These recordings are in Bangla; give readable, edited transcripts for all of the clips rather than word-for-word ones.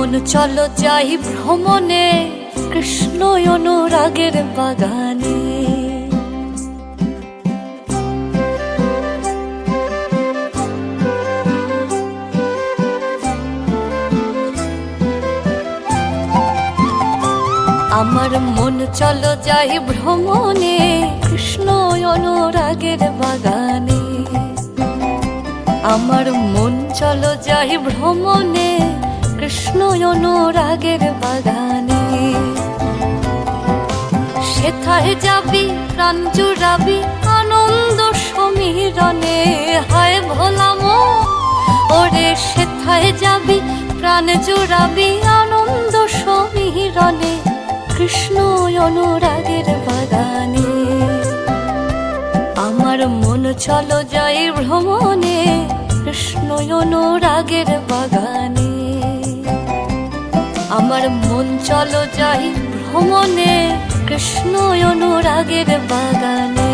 মন চলো যাই ভ্রমণে কৃষ্ণ অনুরাগের বাগানে। আমার মন চলো যাই ভ্রমণে কৃষ্ণ অনুরাগের বাগানে। আমার মন চলো যাই ভ্রমণে কৃষ্ণ অনুরাগের বাগানে। সেথায় যাবি প্রাণ জুড়াবি আনন্দ সমীরণে। হায় ভোলা মন ওরে সেথায় যাবি প্রাণ জুড়াবি আনন্দ সমীরণে কৃষ্ণ অনুরাগের বাগানে। আমার মন চলো যাই ভ্রমণে কৃষ্ণ অনুরাগের বাগানে। আমার মন চলো যাই ভ্রমণে কৃষ্ণ অনুরাগের বাগানে।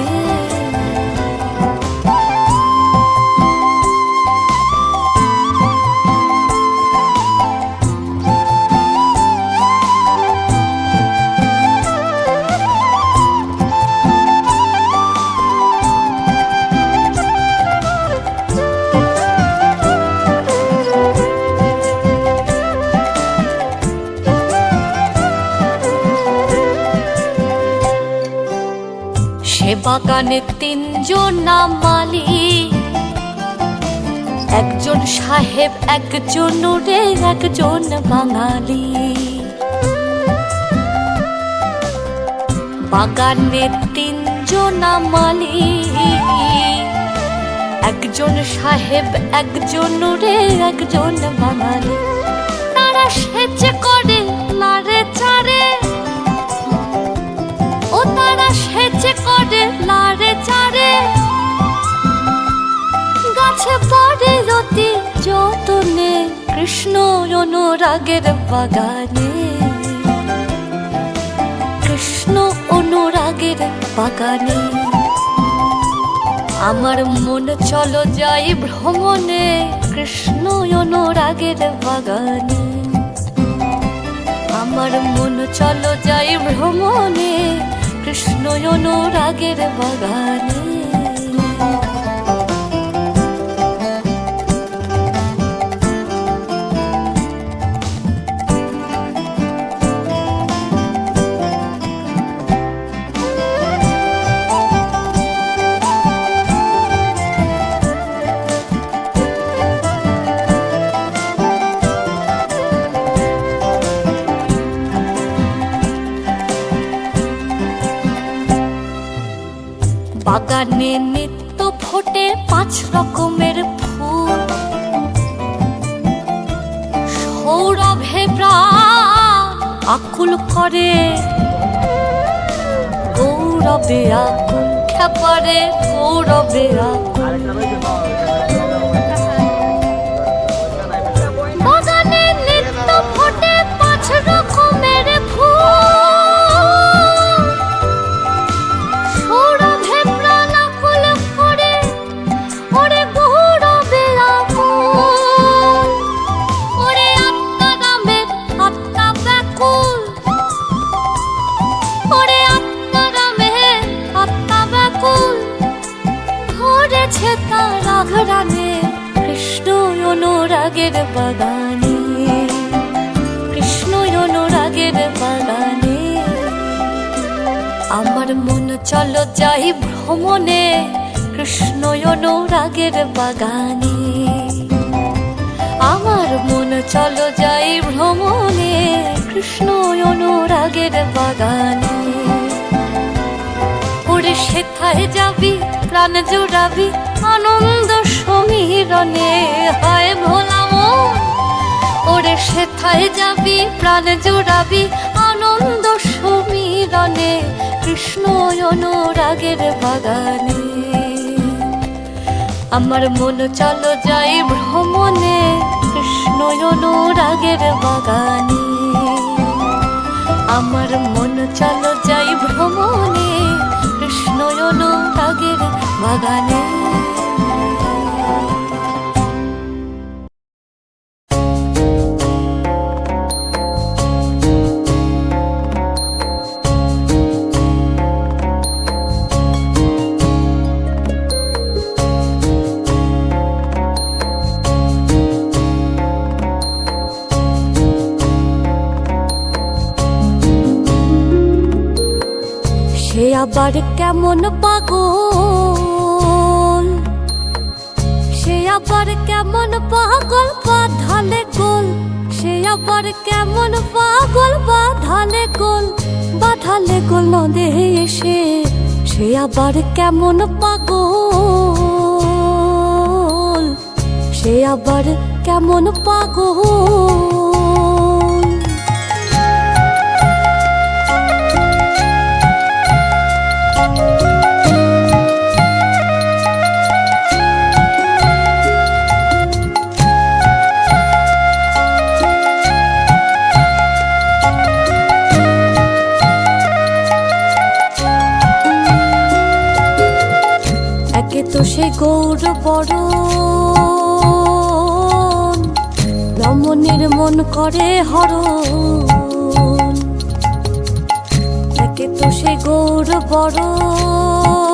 বাগানে তিনজন মালিক, একজন সাহেব একজন রে একজন বাঙালি। বাগানে তিনজন মালিক, একজন সাহেব একজন রে একজন বাঙালি। তারা সেচে করে লারে চারে, ও তারা সেচে করে লারে চারে। গাছে পড়ে রতি যতনে কৃষ্ণ অনুরাগের বাগানে। কৃষ্ণ অনুরাগের বাগানে। আমার মন চলো যাই ভ্রমণে কৃষ্ণ অনুরাগের বাগানে। আমার মন চলো যাই ভ্রমণে কৃষ্ণ অনুরাগের বাগানে। বাগানে নিত্য ফোটে 5 রকমের ফুল। সৌরভে প্রাণ আকুল করে, গৌরবে আকুল খেপারে গৌরবে আকুল। বাগানে নিত্য ফোটে 5 রকমের ফুল। কৃষ্ণ অনুরাগের বাগানে। কৃষ্ণ অনুরাগের বাগানে। আমার মন চলো যাই ভ্রমণে কৃষ্ণ অনুরাগের বাগানে। আমার মন চলো যাই ভ্রমণে কৃষ্ণ অনুরাগের বাগানে। ওরে সেথায় যাবি প্রাণ জুড়াবি আনন্দ সমীরণে। হায় ভোলা মন ওরে সেথায় যাবি প্রাণ জুড়াবি আনন্দ সমীরণে কৃষ্ণ অনুরাগের বাগানে। আমার মন চলো যাই ভ্রমণে কৃষ্ণ অনুরাগের বাগানে। আমার মন চলো যাই ভ্রমণে কৃষ্ণ অনুরাগের বাগানে। আবার কেমন পাগল, সে আবার কেমন পাগল বাঁধালে গোল, সে আবার কেমন পাগল বাঁধালে গোল, বাঁধালে গোল নদে এসে সে আবার কেমন পাগল, সে আবার কেমন পাগল। একে তো সে গৌর বরণ, রমণীর মন করে হরণ। একে তো সে গৌর বরণ,